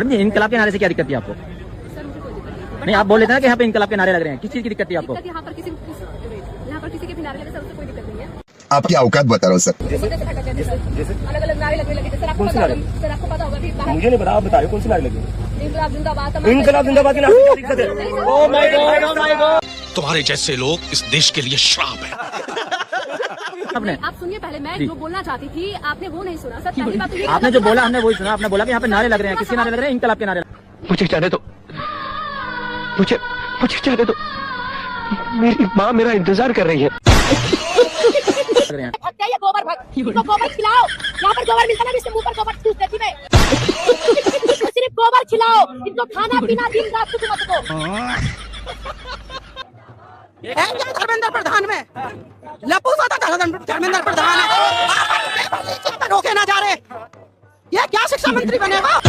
Madam जी इनकलाब के नारे से क्या दिक्कत थी आपको? नहीं, आप बोल लेते ना कि यहाँ पे इनकलाब के नारे लग रहे हैं, किस चीज की दिक्कत थी आपको? यहाँ पर किसी के भी नारे लगे सर, उससे कोई दिक्कत नहीं है। आपकी औकात बता रहा हूँ सर। अलग अलग नारे लगे सर, आपको पता होगा भी। मुझे नहीं पता, आप बताइए कौन सी नारे लगी? इनकलाब जिंदाबाद। इनकलाब जिंदाबाद के नारे से क्या दिक्कत है? Oh my God, oh my God, तुम्हारे जैसे लोग इस देश के लिए श्राप है। आप सुनिए पहले, मैं जो बोलना चाहती थी आपने वो नहीं सुना सर। पहली बात तो ये आपने जो बोला हमने वही सुना। आपने बोला कि यहाँ पे नारे लग रहे हैं, किसके नारे लग रहे हैं? इनकलाब के नारे। मुझे जाने दो, मुझे जाने दो, मेरी माँ मेरा इंतजार कर रही है। ये गोबर भग, इनको गोबर खिलाओ। यहाँ पर गोबर मिलता है, इसके मुंह पर गोबर ठूस देती मैं। सिर्फ गोबर खिलाओ इनको, खाना पीना दिन रात कुछ मत दो। धर्मेंद्र प्रधान में लपूसा था, धर्मेंद्र प्रधान रोके ना जा रहे, ये क्या शिक्षा मंत्री बनेगा?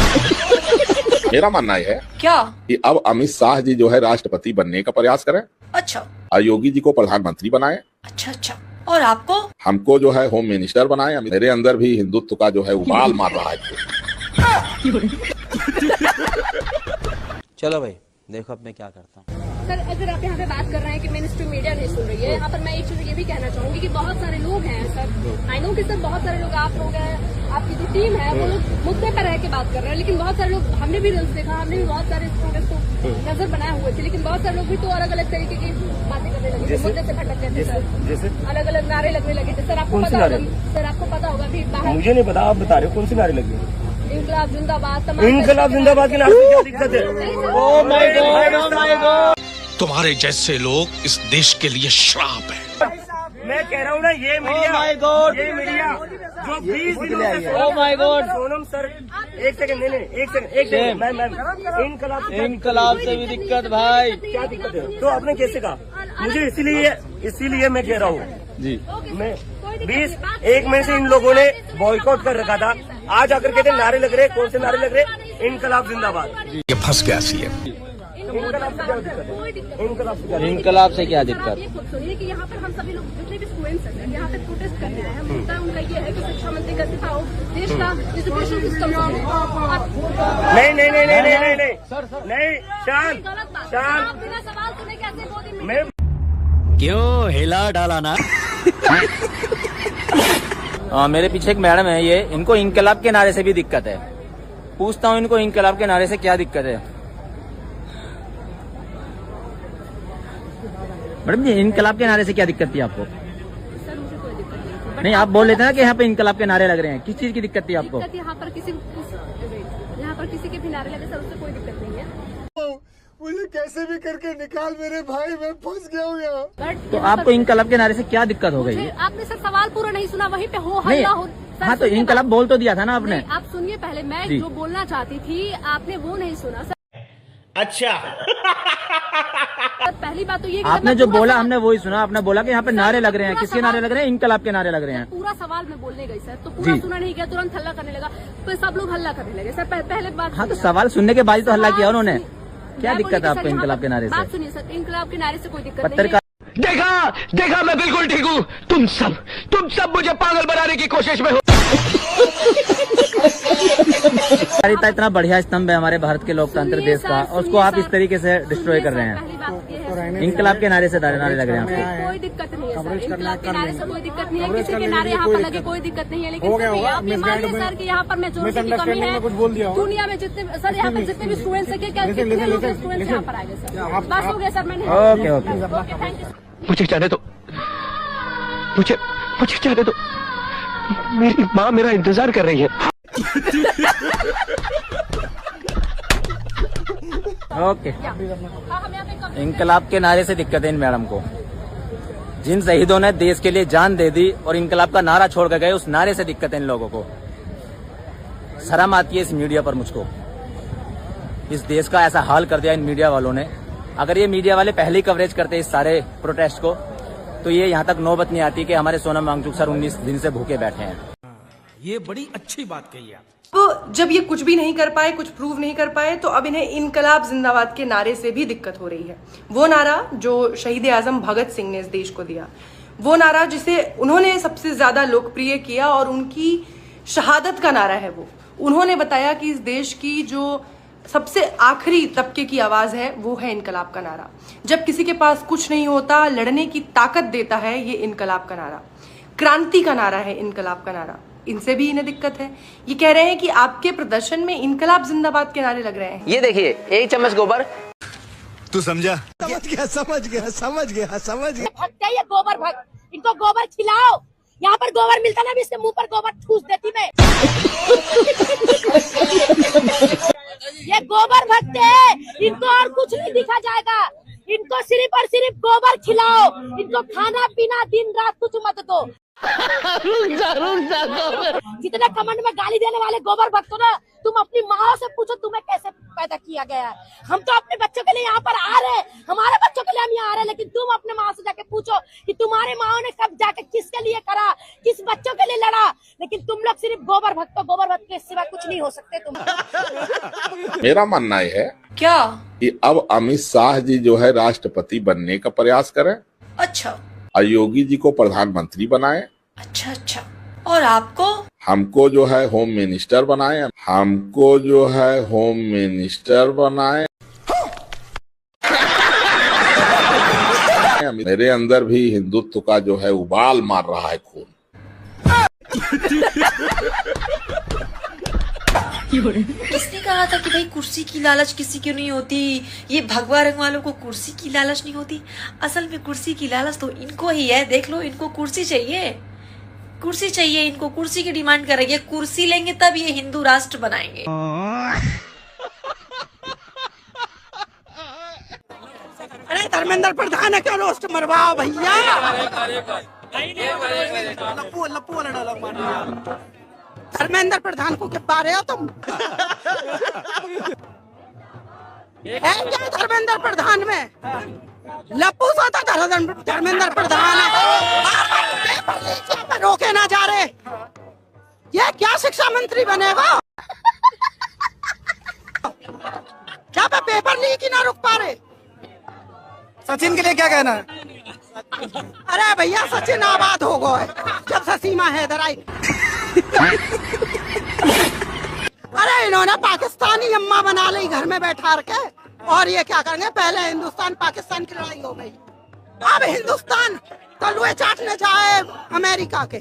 मेरा मानना यह है क्या कि अब अमित शाह जी जो है राष्ट्रपति बनने का प्रयास करें, अच्छा और योगी जी को प्रधानमंत्री बनाएं, अच्छा, और आपको? हमको जो है होम मिनिस्टर बनाएं। मेरे अंदर भी हिंदुत्व का जो है उबाल मार रहा है। चलो भाई देखो अब मैं क्या करता हूँ। सर अगर आप यहाँ पे बात कर रहे हैं कि मेन स्ट्रीम मीडिया नहीं सुन रही है, यहाँ पर मैं एक चीज ये भी कहना चाहूंगी कि बहुत सारे लोग हैं सर, आई नो कि सर बहुत सारे लोग, आप लोग हैं, आपकी जो टीम है वो लोग मुद्दे पर रह के बात कर रहे हैं, लेकिन बहुत सारे लोग, हमने भी रील्स देखा, हमने भी बहुत सारे स्टूडेंट्स को नजर बनाए हुए थे, लेकिन बहुत सारे लोग भी तो अलग अलग तरीके की बातें करने लगे, मुद्दे से भटक गए थे सर, अलग अलग नारे लगने लगे थे। सर आपको पता होगा, सर आपको पता होगा भी बाहर। मुझे नहीं पता, आप बता रहे हो कौन सी नारे लगी? इनकलाब जिंदाबाद, इनकलाब जिंदाबाद के नारे से क्या दिक्कत है? Oh my God, oh my God, तुम्हारे जैसे लोग इस देश के लिए श्राप है। मैं कह रहा हूँ ना, ये मीडिया, माय गॉड, ये मीडिया जो 20 दिनों से, oh my God, Sonam sir एक सेकंड, नहीं एक सेकंड, मैम इनकलाब से भी दिक्कत भाई, क्या दिक्कत है? तो आपने कैसे कहा? मुझे इसीलिए मैं कह रहा हूँ जी, मैं 21 मई से इन लोगों ने बॉयकॉट कर रखा था, आज आकर कहते नारे लग रहे। कौन से नारे लग रहे? इनकलाब जिंदाबाद। ये फंस गया सीएम। इनकलाब से क्या दिक्कत है? इनकलाब से क्या दिक्कत है? इनकलाब से क्या दिक्कत? आप ये खुद सुनिए कि यहाँ पर हम सभी लोग जितने भी स्टूडेंट्स हैं यहाँ पे प्रोटेस्ट करने आए हैं, मुद्दा उनका ये है कि शिक्षा मंत्री का सिखाओ, देश का एजुकेशन सिस्टम नहीं, शांत बिना सवाल सुने कैसे 2 दिन में क्यों हिला डाला ना? मेरे पीछे एक मैडम है, ये इनको इनकलाब के नारे से भी दिक्कत है। पूछता हूँ इनको इनकलाब के नारे से क्या दिक्कत है? मैडम जी इनकलाब के नारे से क्या दिक्कत थी आपको? सर मुझे कोई दिक्कत नहीं। नहीं, आप बोल लेते ना कि यहाँ पे इनकलाब के नारे लग रहे हैं, किस चीज की दिक्कत थी आपको? दिक्कत यहाँ पर किसी के भी नारे लगे सर, उससे कोई दिक्कत नहीं है। मुझे कैसे भी करके निकाल मेरे भाई, मैं फंस गया हूँ यहाँ। तो आपको इनकलाब के नारे से क्या दिक्कत हो गई? आपने सर सवाल पूरा नहीं सुना, वहीं पे हो नहीं, हल्ला हो। हाँ तो इनकलाब बोल तो दिया था ना आपने। आप सुनिए पहले, मैं जो बोलना चाहती थी आपने वो नहीं सुना सर। अच्छा, पहली बात तो ये आपने जो बोला हमने वही सुना। आपने बोला कि यहाँ पे नारे लग रहे हैं, किसके नारे लग रहे हैं? इनकलाब के नारे लग रहे हैं। पूरा सवाल मैं बोलने गई सर, तो पूरा सुना नहीं गया, तुरंत हल्ला करने लगा, तो सब लोग हल्ला करने लगे सर। पहले बात, हाँ तो सवाल सुनने के बाद ही तो हल्ला किया उन्होंने। क्या दिक्कत है आपको इनकलाब के नारे से? बात सुनिए सर, इनकलाब के नारे से कोई दिक्कत नहीं है। पत्रकार देखा मैं बिल्कुल ठीक हूँ। तुम सब मुझे पागल बनाने की कोशिश में हो। इतना बढ़िया स्तंभ है हमारे भारत के लोकतंत्र देश का, उसको आप इस तरीके से डिस्ट्रॉय कर रहे हैं। इनकलाब के नारे से नारे लग रहे हैं आपको। कोई दिक्कत नहीं है सर, इनकलाब के नारे से कोई दिक्कत नहीं है, किसी के नारे यहाँ पर लगे कोई दिक्कत नहीं है। लेकिन सर आप ये मानिए सर कि यहाँ पर मेजोरिटी की कमी है दुनिया में, जितने सर यहाँ पर जितने भी स्टूडेंट्स हैं, कितने लोग स्टूडेंट्स यहाँ पर आ गए सर। बस हो गया सर, मैंने ओके थैंक यू। मुझे जाने दो, मुझे जाने दो, मेरी माँ मेरा इंतजार कर रही है। ओके, इनकलाब के नारे से दिक्कत है इन मैडम को। जिन शहीदों ने देश के लिए जान दे दी और इनकलाब का नारा छोड़ कर गए, उस नारे से दिक्कत है इन लोगों को। शर्म आती है इस मीडिया पर मुझको। इस देश का ऐसा हाल कर दिया इन मीडिया वालों ने। अगर ये मीडिया वाले पहले ही कवरेज करते इस सारे प्रोटेस्ट को, तो ये यहाँ तक नौबत नहीं आती कि हमारे सोनम वांगचुक सर 19 दिन से भूखे बैठे हैं। ये बड़ी अच्छी बात कही आप। तो जब ये कुछ भी नहीं कर पाए, कुछ प्रूव नहीं कर पाए, तो अब इन्हें इनकलाब जिंदाबाद के नारे से भी दिक्कत हो रही है। वो नारा जो शहीद आजम भगत सिंह ने इस देश को दिया, वो नारा जिसे उन्होंने सबसे ज्यादा लोकप्रिय किया और उनकी शहादत का नारा है वो। उन्होंने बताया कि इस देश की जो सबसे आखिरी तबके की आवाज है, वो है इनकलाब का नारा। जब किसी के पास कुछ नहीं होता, लड़ने की ताकत देता है ये इनकलाब का नारा, क्रांति का नारा है इनकलाब का नारा। इनसे भी इन्हें दिक्कत है। ये कह रहे हैं कि आपके प्रदर्शन में इनकलाब जिंदाबाद के नारे लग रहे हैं। ये देखिए, एक चम्मच गोबर। तू समझा? समझ गया। भक्त है ये गोबर भक्त, इनको गोबर खिलाओ। यहाँ पर गोबर मिलता ना, भी इसके मुंह पर गोबर ठूस देती मैं। ये गोबर भक्त है, इनको और कुछ नहीं दिखा जाएगा। इनको सिर्फ और सिर्फ गोबर खिलाओ, इनको खाना पीना दिन रात कुछ मत दो। जितने कमेंट में गाली देने वाले गोबर भक्त हो ना, तुम अपनी माँ से पूछो तुम्हें कैसे पैदा किया गया है। हम तो अपने बच्चों के लिए यहाँ पर आ रहे हैं, हमारे बच्चों के लिए हम यहाँ आ रहे हैं, लेकिन तुम अपने माँ से जाके पूछो कि तुम्हारे माँ ने कब जाके किसके लिए करा, किस बच्चों के लिए लड़ा। लेकिन तुम लोग सिर्फ गोबर भक्त हो, गोबर भक्त के सिवा कुछ नहीं हो सकते तुम। मेरा मानना है क्या कि अब अमित शाह जी जो है राष्ट्रपति बनने का प्रयास करें। अच्छा, और योगी जी को प्रधानमंत्री बनाए। अच्छा। और आपको? हमको जो है होम मिनिस्टर बनाए। मेरे अंदर भी हिंदुत्व का जो है उबाल मार रहा है खून। किसने कहा था कि भाई कुर्सी की लालच किसी की नहीं होती, ये भगवा रंग वालों को कुर्सी की लालच नहीं होती। असल में कुर्सी की लालच तो इनको ही है। देख लो, इनको कुर्सी चाहिए इनको, कुर्सी की डिमांड करेंगे। कुर्सी लेंगे तब ये हिंदू राष्ट्र बनाएंगे। अरे धर्मेंद्र प्रधान है, क्या रोस्ट मरवाओ भैया। धर्मेंद्र प्रधान को क्या पा रहे हो तुम? है क्या धर्मेंद्र प्रधान में? लप्पू सा था धर्मेंद्र प्रधान है, रोके ना जा रहे। ये क्या शिक्षा मंत्री बनेगा? क्या पे पेपर लीक ही ना रुक पा रहे? सचिन के लिए क्या कहना है? अरे भैया सचिन आबाद हो गए जब से सीमा हैदर आई। अरे इन्होंने पाकिस्तानी अम्मा बना ली घर में बैठा के, और ये क्या करेंगे? पहले हिंदुस्तान पाकिस्तान की लड़ाई हो गई, अब हिंदुस्तान तलुए चाटने जाए अमेरिका के।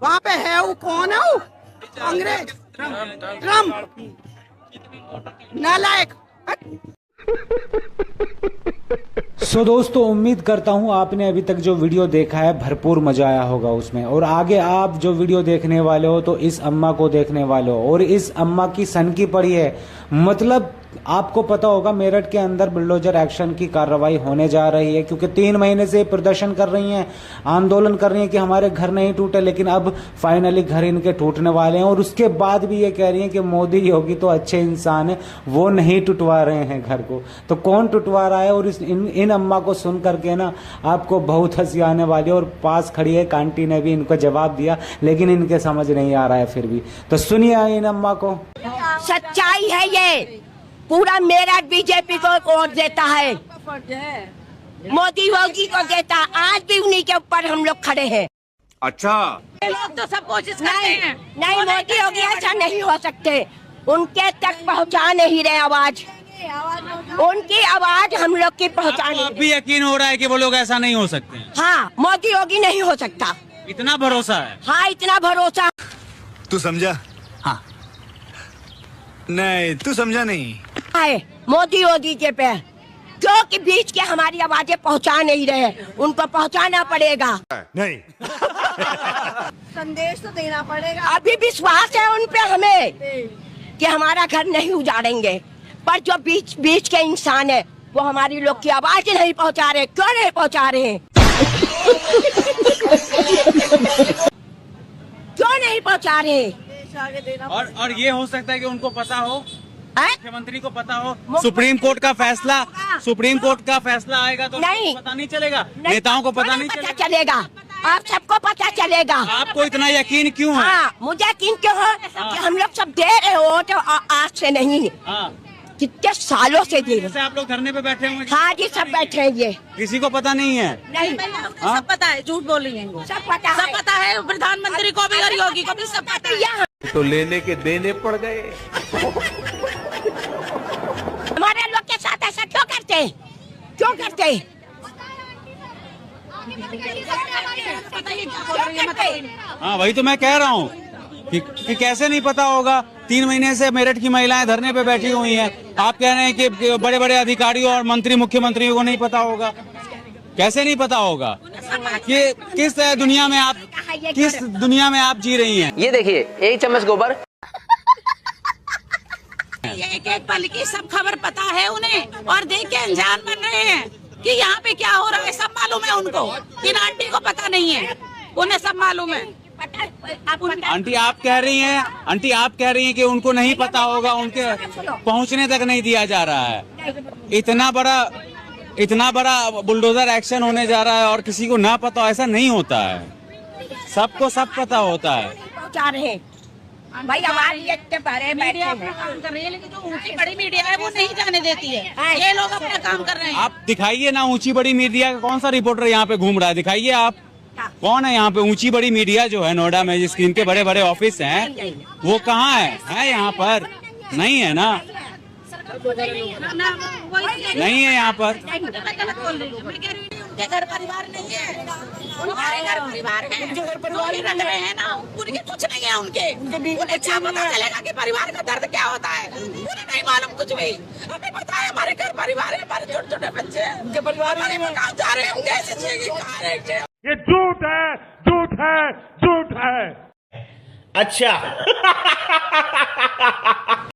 वहाँ पे है वो कौन है? वो अंग्रेज ट्रम्प, नालायक। सो दोस्तों, उम्मीद करता हूँ आपने अभी तक जो वीडियो देखा है भरपूर मजा आया होगा उसमें, और आगे आप जो वीडियो देखने वाले हो तो इस अम्मा को देखने वाले हो, और इस अम्मा की सनकी पड़ी है। मतलब आपको पता होगा मेरठ के अंदर बुलडोजर एक्शन की कार्रवाई होने जा रही है, क्योंकि 3 महीने से प्रदर्शन कर रही हैं, आंदोलन कर रही हैं कि हमारे घर नहीं टूटे, लेकिन अब फाइनली घर इनके टूटने वाले हैं। और उसके बाद भी ये कह रही हैं कि मोदी योगी तो अच्छे इंसान है, वो नहीं टूटवा रहे हैं घर को। तो कौन टूटवा रहा है? और इन अम्मा को सुन करके ना आपको बहुत हंसी आने वाली है। और पास खड़ी है आंटी ने भी इनको जवाब दिया, लेकिन इनके समझ नहीं आ रहा है फिर भी। तो सुनिए इन अम्मा को। सच्चाई है ये, पूरा मेरठ बीजेपी को वोट देता है, मोदी योगी को देता। आज भी उन्हीं के ऊपर हम लोग खड़े हैं। अच्छा, लोग तो सब कोशिश करते हैं। नहीं, मोदी योगी ऐसा नहीं हो सकते, उनके तक पहुंचा नहीं रहे आवाज। उनकी आवाज हम लोग की पहुंचा नहीं। भी यकीन हो रहा है कि वो लोग ऐसा नहीं हो सकते? हाँ, मोदी योगी नहीं हो सकता, इतना भरोसा है? हाँ, इतना भरोसा। तू समझा? हाँ। नहीं, तू समझा नहीं है मोदी योगी के पे, जो कि बीच के हमारी आवाजें पहुंचा नहीं रहे, उनको पहुंचाना पड़ेगा। नहीं संदेश तो देना पड़ेगा। अभी विश्वास है उन पे हमें कि हमारा घर नहीं उजाड़ेंगे, पर जो बीच के इंसान है वो हमारी लोग की आवाज नहीं पहुंचा रहे। क्यों नहीं पहुंचा रहे? क्यों नहीं पहुंचा रहे? और ये हो सकता है कि उनको पता हो, मुख्यमंत्री को पता हो, सुप्रीम कोर्ट का फैसला आएगा तो नहीं पता नहीं चलेगा, नेताओं को पता नहीं चलेगा, आप सबको पता चलेगा। आपको इतना यकीन क्यों है? हाँ, मुझे यकीन क्यों है कि हम लोग सब दे रहे हो, तो आज से नहीं, कितने सालों से दे रहे। आप लोग धरने पे बैठे हुए? हाँ जी, सब बैठे हैं। ये किसी को पता नहीं है? नहीं, सब पता है, झूठ बोल रही है। सब पता है, प्रधानमंत्री को भी और योगी को भी सब पता है। तो लेने के देने पड़ गए। कहते? हाँ वही तो मैं कह रहा हूँ कि कैसे नहीं पता होगा। 3 महीने से मेरठ की महिलाएं धरने पे बैठी हुई हैं। आप कह रहे हैं कि बड़े बड़े अधिकारियों और मंत्री मुख्यमंत्रियों को नहीं पता होगा। कैसे नहीं पता होगा कि किस दुनिया में आप जी रही हैं। ये देखिए 1 चम्मच गोबर, एक एक पल की सब खबर पता है उन्हें, और देख के अनजान बन रहे हैं कि यहाँ पे क्या हो रहा है। सब मालूम है उनको, इन आंटी को पता नहीं है, उन्हें सब मालूम है। आंटी आप कह रही हैं कि उनको नहीं पता होगा, उनके पहुँचने तक नहीं दिया जा रहा है। इतना बड़ा बुलडोजर एक्शन होने जा रहा है और किसी को ना पता हो, ऐसा नहीं होता है। सबको सब पता होता है। पहुंचा रहे हैं भाई, आवाज देखते पहरे बैठे हैं। कर रही है, लेकिन जो ऊंची बड़ी मीडिया है वो नहीं जाने देती है। ये लोग अपना काम कर रहे हैं। आप दिखाइए ना ऊंची बड़ी मीडिया का कौन सा रिपोर्टर यहाँ पे घूम रहा है, दिखाइए आप कौन है यहाँ पे। ऊंची बड़ी मीडिया जो है नोएडा में, जिसके इनके बड़े बड़े ऑफिस हैं, वो कहाँ है यहाँ पर? नहीं है ना, नहीं है यहाँ पर। उनके घर परिवार नहीं है, हमारे घर परिवार है। उनके रंग रहे हैं ना, उनके कुछ नहीं है। उन्हें क्या पता चलेगा कि परिवार का दर्द क्या होता है? उन्हें नहीं मालूम कुछ भी। हमें पता है हमारे घर परिवार है, हमारे छोटे छोटे बच्चे हैं, उनके परिवार में काम जा रहे होंगे। ऐसी चीजें खा रहे हैं। ये झूठ है, झूठ है, झूठ है। अच्छा